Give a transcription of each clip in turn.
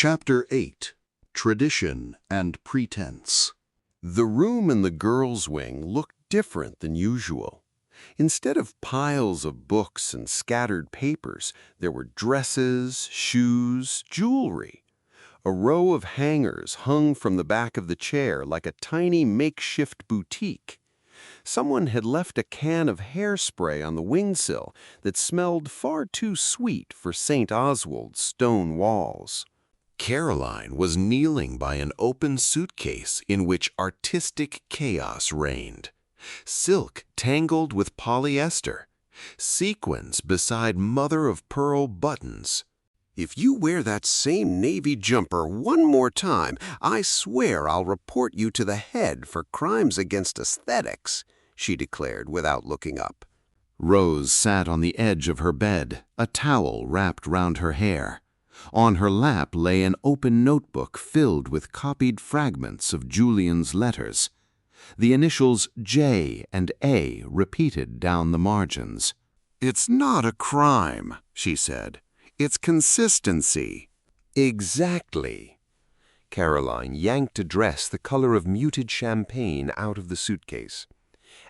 Chapter 8. Tradition and Pretense. The room in the girls' wing looked different than usual. Instead of piles of books and scattered papers, there were dresses, shoes, jewelry. A row of hangers hung from the back of the chair like a tiny makeshift boutique. Someone had left a can of hairspray on the windowsill that smelled far too sweet for St. Oswald's stone walls. Caroline was kneeling by an open suitcase in which artistic chaos reigned. Silk tangled with polyester, sequins beside mother-of-pearl buttons. "If you wear that same navy jumper one more time, I swear I'll report you to the head for crimes against aesthetics," she declared without looking up. Rose sat on the edge of her bed, a towel wrapped round her hair. On her lap lay an open notebook filled with copied fragments of Julian's letters. The initials J and A repeated down the margins. "It's not a crime," she said. "It's consistency." "Exactly." Caroline yanked a dress the color of muted champagne out of the suitcase.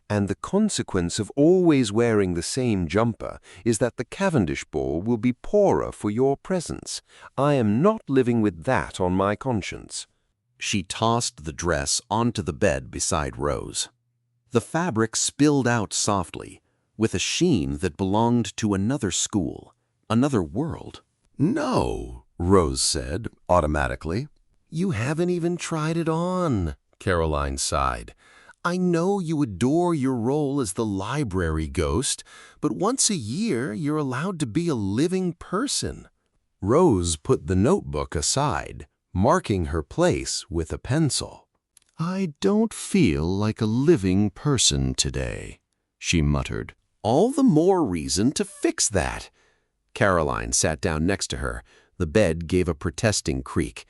"And the consequence of always wearing the same jumper is that the Cavendish ball will be poorer for your presence. I am not living with that on my conscience." She tossed the dress onto the bed beside Rose. The fabric spilled out softly, with a sheen that belonged to another school, another world. "No," Rose said automatically. "You haven't even tried it on," Caroline sighed. "I know you adore your role as the library ghost, but once a year you're allowed to be a living person." Rose put the notebook aside, marking her place with a pencil. "I don't feel like a living person today," she muttered. "All the more reason to fix that." Caroline sat down next to her. The bed gave a protesting creak.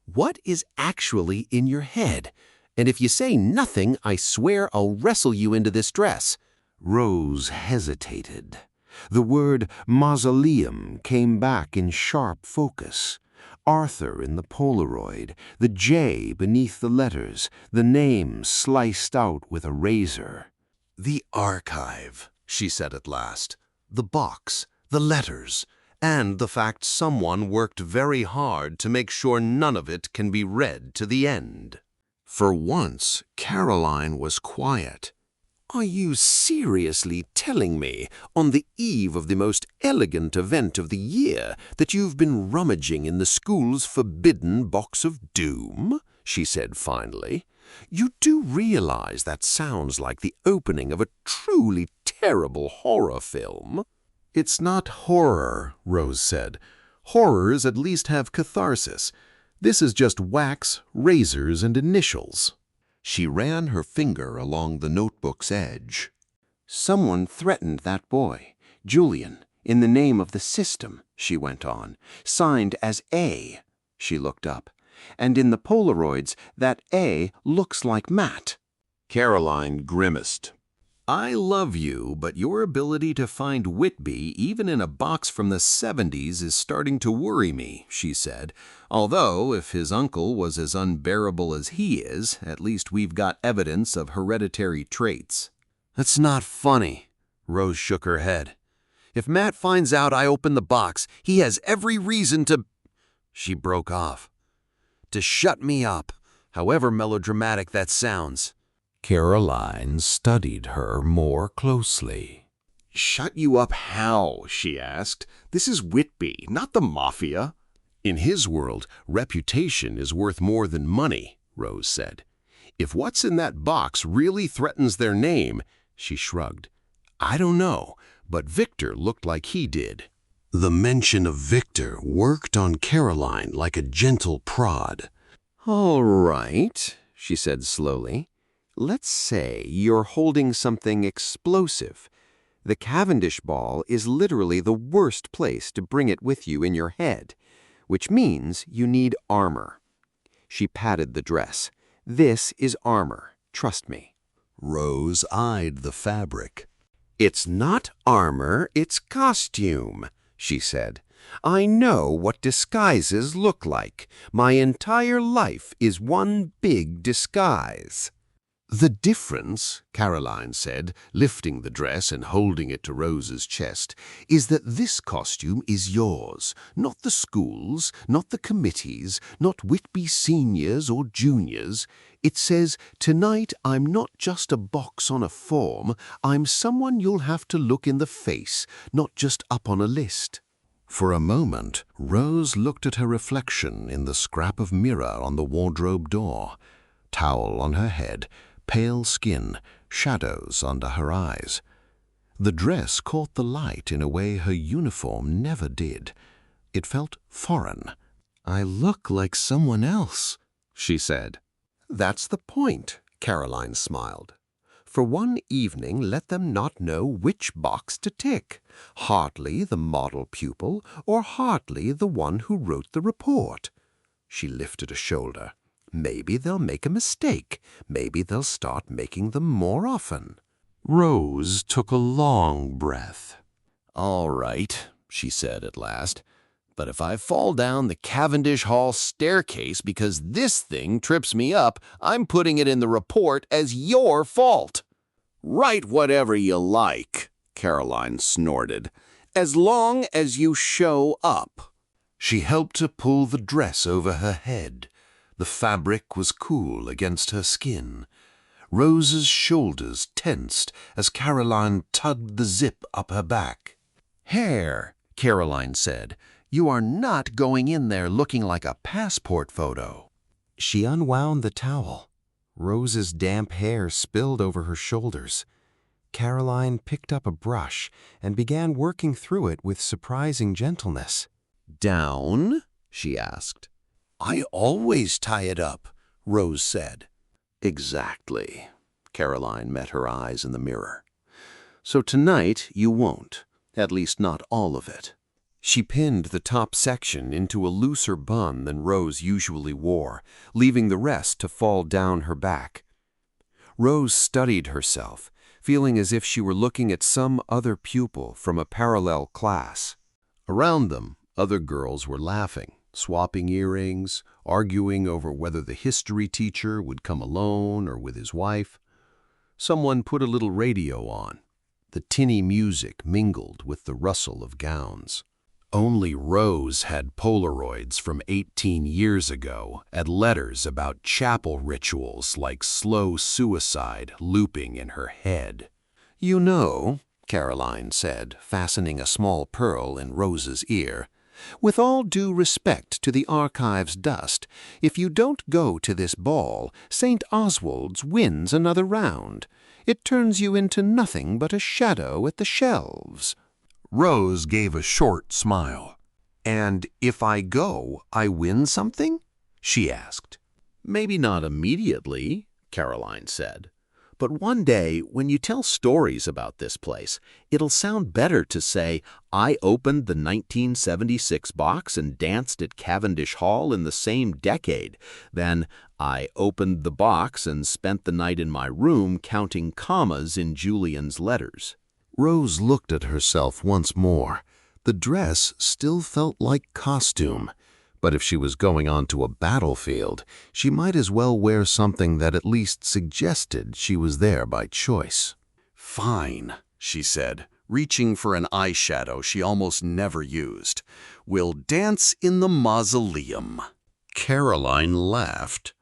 "What is actually in your head? And if you say nothing, I swear I'll wrestle you into this dress." Rose hesitated. The word mausoleum came back in sharp focus. Arthur in the Polaroid, the J beneath the letters, the name sliced out with a razor. "The archive," she said at last. "The box, the letters, and the fact someone worked very hard to make sure none of it can be read to the end." For once, Caroline was quiet. "Are you seriously telling me, on the eve of the most elegant event of the year, that you've been rummaging in the school's forbidden box of doom?" she said finally. "You do realize that sounds like the opening of a truly terrible horror film?" "It's not horror," Rose said. "Horrors at least have catharsis. This is just wax, razors, and initials." She ran her finger along the notebook's edge. "Someone threatened that boy, Julian, in the name of the system," she went on. "Signed as A." She looked up. "And in the Polaroids, that A looks like Matt." Caroline grimaced. "I love you, but your ability to find Whitby even in a box from the 70s is starting to worry me," she said. "Although, if his uncle was as unbearable as he is, at least we've got evidence of hereditary traits." "That's not funny." Rose shook her head. "If Matt finds out I opened the box, he has every reason to—" She broke off. "To shut me up, however melodramatic that sounds." Caroline studied her more closely. "Shut you up how?" she asked. "This is Whitby, not the mafia." "In his world, reputation is worth more than money," Rose said. "If what's in that box really threatens their name—" She shrugged. "I don't know, but Victor looked like he did." The mention of Victor worked on Caroline like a gentle prod. "All right," she said slowly. "Let's say you're holding something explosive. The Cavendish ball is literally the worst place to bring it with you in your head, which means you need armor." She patted the dress. "This is armor, trust me." Rose eyed the fabric. "It's not armor, it's costume," she said. I know what disguises look like. My entire life is one big disguise." "The difference," Caroline said, lifting the dress and holding it to Rose's chest, "is that this costume is yours, not the school's, not the committee's, not Whitby Senior's or Junior's. It says, 'Tonight I'm not just a box on a form, I'm someone you'll have to look in the face, not just up on a list.'" For a moment, Rose looked at her reflection in the scrap of mirror on the wardrobe door. Towel on her head, pale skin, shadows under her eyes. The dress caught the light in a way her uniform never did. It felt foreign. "I look like someone else," she said. "That's the point," Caroline smiled. "For one evening, let them not know which box to tick. Hartley, the model pupil, or Hartley, the one who wrote the report." She lifted a shoulder. "Maybe they'll make a mistake. Maybe they'll start making them more often." Rose took a long breath. "All right," she said at last, "but if I fall down the Cavendish Hall staircase because this thing trips me up, I'm putting it in the report as your fault." "Write whatever you like," Caroline snorted, "as long as you show up." She helped to pull the dress over her head. The fabric was cool against her skin. Rose's shoulders tensed as Caroline tugged the zip up her back. "Hair," Caroline said. "You are not going in there looking like a passport photo." She unwound the towel. Rose's damp hair spilled over her shoulders. Caroline picked up a brush and began working through it with surprising gentleness. "Down?" she asked. "I always tie it up," Rose said. "Exactly." Caroline met her eyes in the mirror. "So tonight you won't, at least not all of it." She pinned the top section into a looser bun than Rose usually wore, leaving the rest to fall down her back. Rose studied herself, feeling as if she were looking at some other pupil from a parallel class. Around them, other girls were laughing, swapping earrings, arguing over whether the history teacher would come alone or with his wife. Someone put a little radio on. The tinny music mingled with the rustle of gowns. Only Rose had Polaroids from 18 years ago and letters about chapel rituals like slow suicide looping in her head. "You know," Caroline said, fastening a small pearl in Rose's ear, "with all due respect to the archive's dust, if you don't go to this ball, St. Oswald's wins another round. It turns you into nothing but a shadow at the shelves." Rose gave a short smile. "And if I go, I win something?" she asked. "Maybe not immediately," Caroline said. "But one day, when you tell stories about this place, it'll sound better to say, 'I opened the 1976 box and danced at Cavendish Hall in the same decade,' than 'I opened the box and spent the night in my room counting commas in Julian's letters.'" Rose looked at herself once more. The dress still felt like costume, but if she was going onto a battlefield, she might as well wear something that at least suggested she was there by choice. "Fine," she said, reaching for an eyeshadow she almost never used. "We'll dance in the mausoleum." Caroline laughed.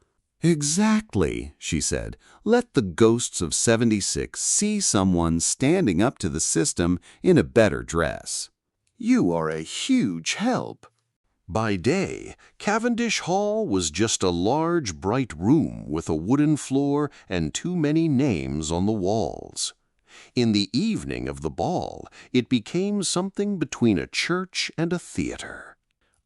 "Exactly," she said. "Let the ghosts of '76 see someone standing up to the system in a better dress. You are a huge help." By day, Cavendish Hall was just a large, bright room with a wooden floor and too many names on the walls. In the evening of the ball, it became something between a church and a theater.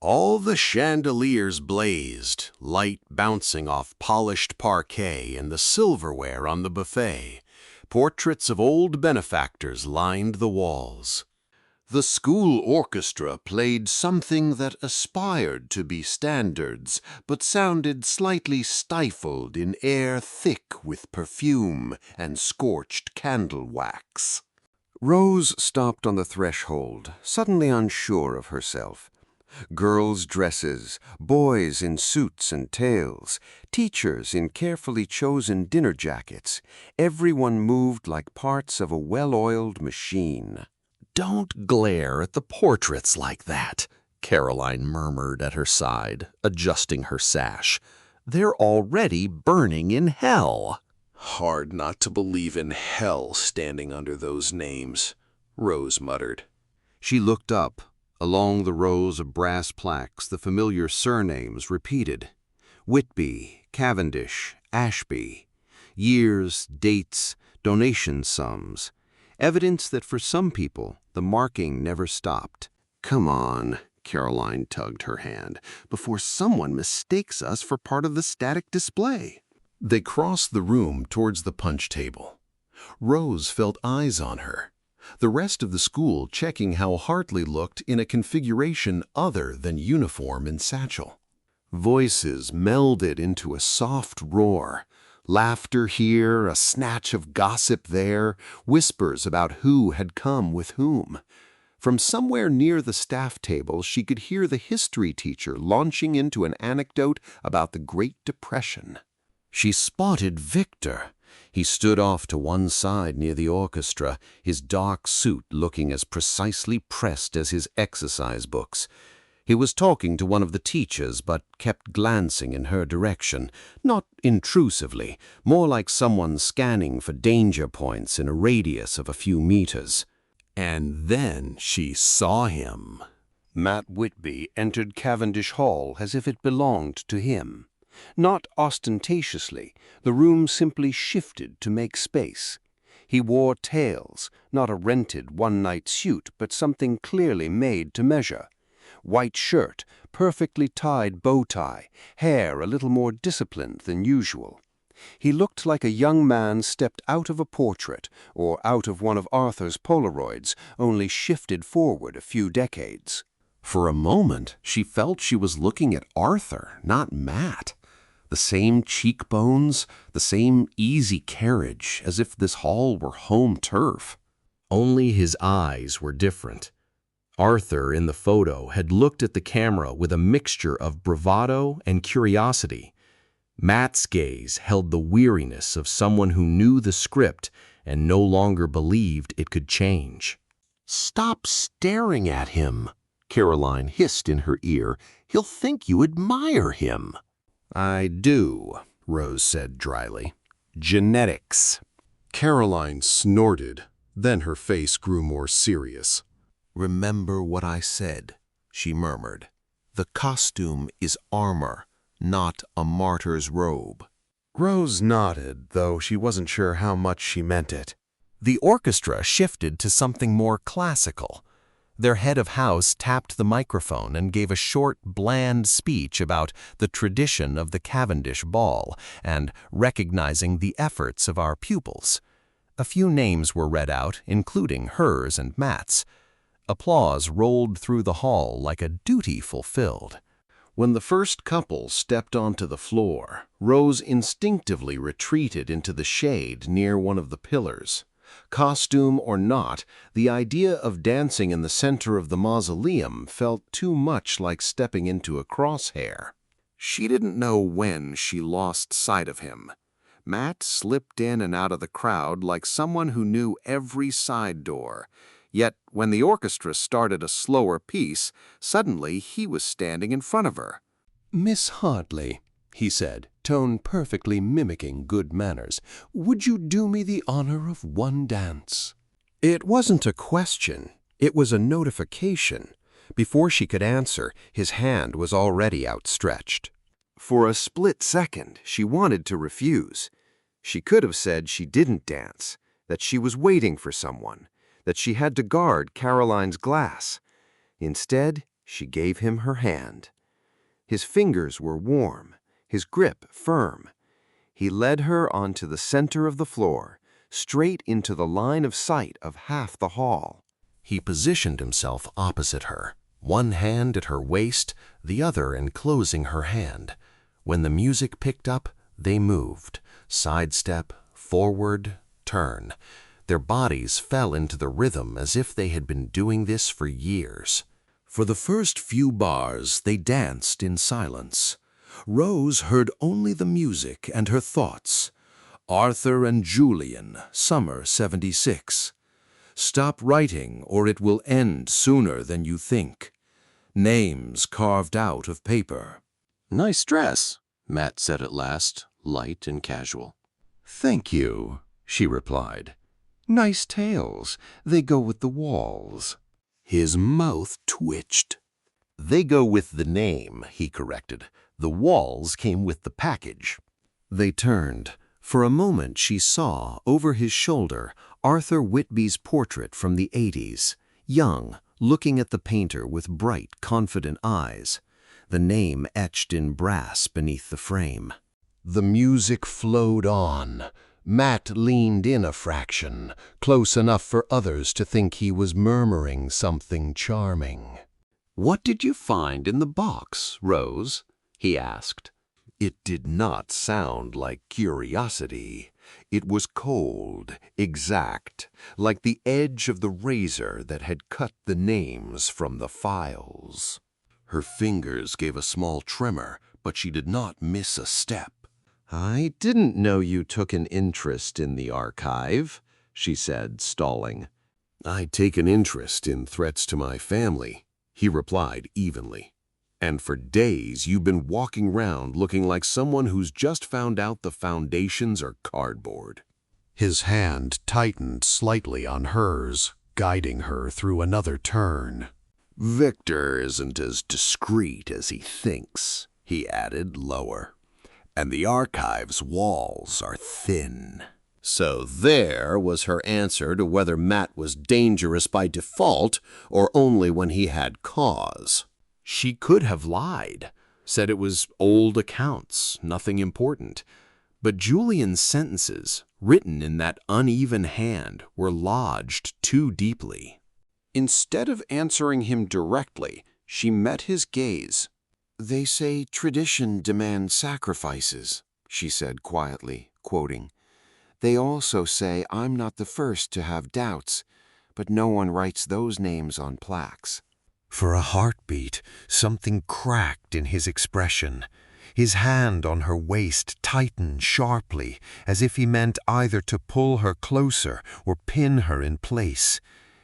All the chandeliers blazed, light bouncing off polished parquet and the silverware on the buffet. Portraits of old benefactors lined the walls. The school orchestra played something that aspired to be standards, but sounded slightly stifled in air thick with perfume and scorched candle wax. Rose stopped on the threshold, suddenly unsure of herself. Girls' dresses, boys in suits and tails, teachers in carefully chosen dinner jackets. Everyone moved like parts of a well-oiled machine. "Don't glare at the portraits like that," Caroline murmured at her side, adjusting her sash. "They're already burning in hell." Hard not to believe in hell standing under those names, Rose muttered. She looked up. Along the rows of brass plaques, the familiar surnames repeated. Whitby, Cavendish, Ashby. Years, dates, donation sums. Evidence that for some people, the marking never stopped. "Come on," Caroline tugged her hand, "before someone mistakes us for part of the static display." They crossed the room towards the punch table. Rose felt eyes on her, the rest of the school checking how Hartley looked in a configuration other than uniform and satchel. Voices melded into a soft roar. Laughter here, a snatch of gossip there, whispers about who had come with whom. From somewhere near the staff table, she could hear the history teacher launching into an anecdote about the Great Depression. She spotted Victor. He stood off to one side near the orchestra, his dark suit looking as precisely pressed as his exercise books. He was talking to one of the teachers, but kept glancing in her direction, not intrusively, more like someone scanning for danger points in a radius of a few meters. And then she saw him. Matt Whitby entered Cavendish Hall as if it belonged to him. Not ostentatiously, the room simply shifted to make space. He wore tails, not a rented one-night suit, but something clearly made to measure. White shirt, perfectly tied bow tie, hair a little more disciplined than usual. He looked like a young man stepped out of a portrait or out of one of Arthur's Polaroids, only shifted forward a few decades. For a moment, she felt she was looking at Arthur, not Matt. The same cheekbones, the same easy carriage, as if this hall were home turf. Only his eyes were different. Arthur, in the photo, had looked at the camera with a mixture of bravado and curiosity. Matt's gaze held the weariness of someone who knew the script and no longer believed it could change. "Stop staring at him," Caroline hissed in her ear. "He'll think you admire him." "I do," Rose said dryly. "Genetics." Caroline snorted, then her face grew more serious. "Remember what I said," she murmured. "The costume is armor, not a martyr's robe." Rose nodded, though she wasn't sure how much she meant it. The orchestra shifted to something more classical. Their head of house tapped the microphone and gave a short, bland speech about the tradition of the Cavendish ball and recognizing the efforts of our pupils. A few names were read out, including hers and Matt's. Applause rolled through the hall like a duty fulfilled. When the first couple stepped onto the floor, Rose instinctively retreated into the shade near one of the pillars. Costume or not, the idea of dancing in the center of the mausoleum felt too much like stepping into a crosshair. She didn't know when she lost sight of him. Matt slipped in and out of the crowd like someone who knew every side door. Yet, when the orchestra started a slower piece, suddenly he was standing in front of her. "Miss Hartley," he said, tone perfectly mimicking good manners, "would you do me the honor of one dance?" It wasn't a question. It was a notification. Before she could answer, his hand was already outstretched. For a split second, she wanted to refuse. She could have said she didn't dance, that she was waiting for someone, that she had to guard Caroline's glass. Instead, she gave him her hand. His fingers were warm, his grip firm. He led her onto the center of the floor, straight into the line of sight of half the hall. He positioned himself opposite her, one hand at her waist, the other enclosing her hand. When the music picked up, they moved, sidestep, forward, turn. Their bodies fell into the rhythm as if they had been doing this for years. For the first few bars, they danced in silence. Rose heard only the music and her thoughts. Arthur and Julian, summer '76. Stop writing or it will end sooner than you think. Names carved out of paper. "Nice dress," Matt said at last, light and casual. "Thank you," she replied. "Nice tails. They go with the walls." His mouth twitched. They go with the name, he corrected. The walls came with the package. They turned. For a moment she saw, over his shoulder, Arthur Whitby's portrait from the '80s, young, looking at the painter with bright, confident eyes, the name etched in brass beneath the frame. The music flowed on. Matt leaned in a fraction, close enough for others to think he was murmuring something charming. "What did you find in the box, Rose?" he asked. It did not sound like curiosity. It was cold, exact, like the edge of the razor that had cut the names from the files. Her fingers gave a small tremor, but she did not miss a step. "I didn't know you took an interest in the archive," she said, stalling. "I take an interest in threats to my family," he replied evenly. "And for days you've been walking round looking like someone who's just found out the foundations are cardboard." His hand tightened slightly on hers, guiding her through another turn. "Victor isn't as discreet as he thinks," he added lower. "And the archive's walls are thin." So there was her answer to whether Matt was dangerous by default or only when he had cause. She could have lied, said it was old accounts, nothing important. But Julian's sentences, written in that uneven hand, were lodged too deeply. Instead of answering him directly, she met his gaze. "They say tradition demands sacrifices," she said quietly, quoting. "They also say I'm not the first to have doubts, but no one writes those names on plaques." For a heartbeat, something cracked in his expression. His hand on her waist tightened sharply, as if he meant either to pull her closer or pin her in place.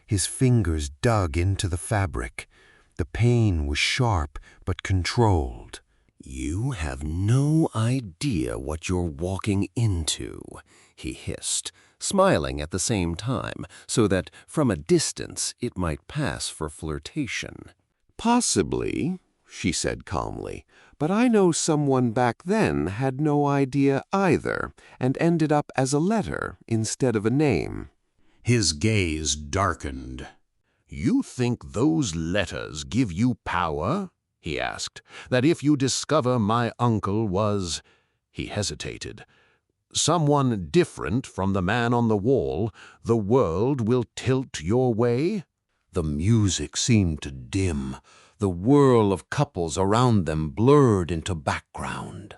His fingers dug into the fabric. The pain was sharp but controlled. "You have no idea what you're walking into," he hissed, smiling at the same time, so that from a distance it might pass for flirtation. "Possibly," she said calmly, "but I know someone back then had no idea either and ended up as a letter instead of a name." His gaze darkened. "You think those letters give you power?" he asked. "That if you discover my uncle was—" he hesitated. "Someone different from the man on the wall, the world will tilt your way?" The music seemed to dim. The whirl of couples around them blurred into background.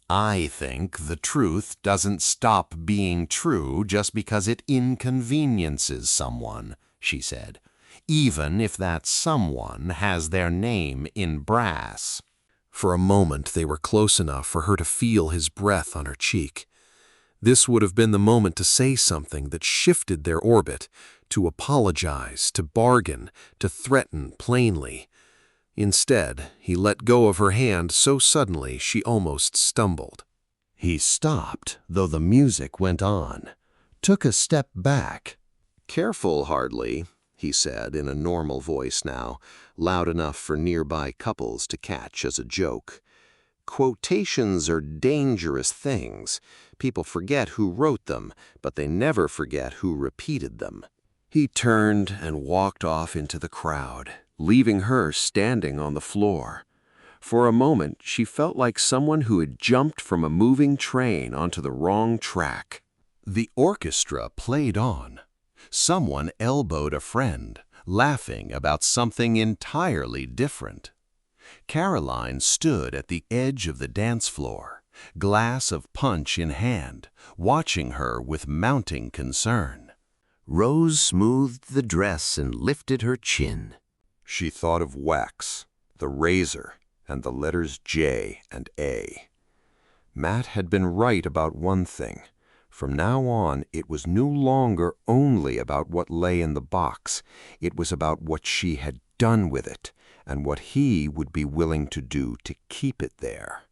"I think the truth doesn't stop being true just because it inconveniences someone," she said, "even if that someone has their name in brass." For a moment they were close enough for her to feel his breath on her cheek. This would have been the moment to say something that shifted their orbit, to apologize, to bargain, to threaten plainly. Instead, he let go of her hand so suddenly she almost stumbled. He stopped, though the music went on, took a step back. "Careful, Hartley," he said in a normal voice now, loud enough for nearby couples to catch as a joke. "Quotations are dangerous things. People forget who wrote them, but they never forget who repeated them." He turned and walked off into the crowd, leaving her standing on the floor. For a moment, she felt like someone who had jumped from a moving train onto the wrong track. The orchestra played on. Someone elbowed a friend, laughing about something entirely different. Caroline stood at the edge of the dance floor, glass of punch in hand, watching her with mounting concern. Rose smoothed the dress and lifted her chin. She thought of wax, the razor, and the letters J and A. Matt had been right about one thing. From now on, it was no longer only about what lay in the box. It was about what she had done with it, and what he would be willing to do to keep it there.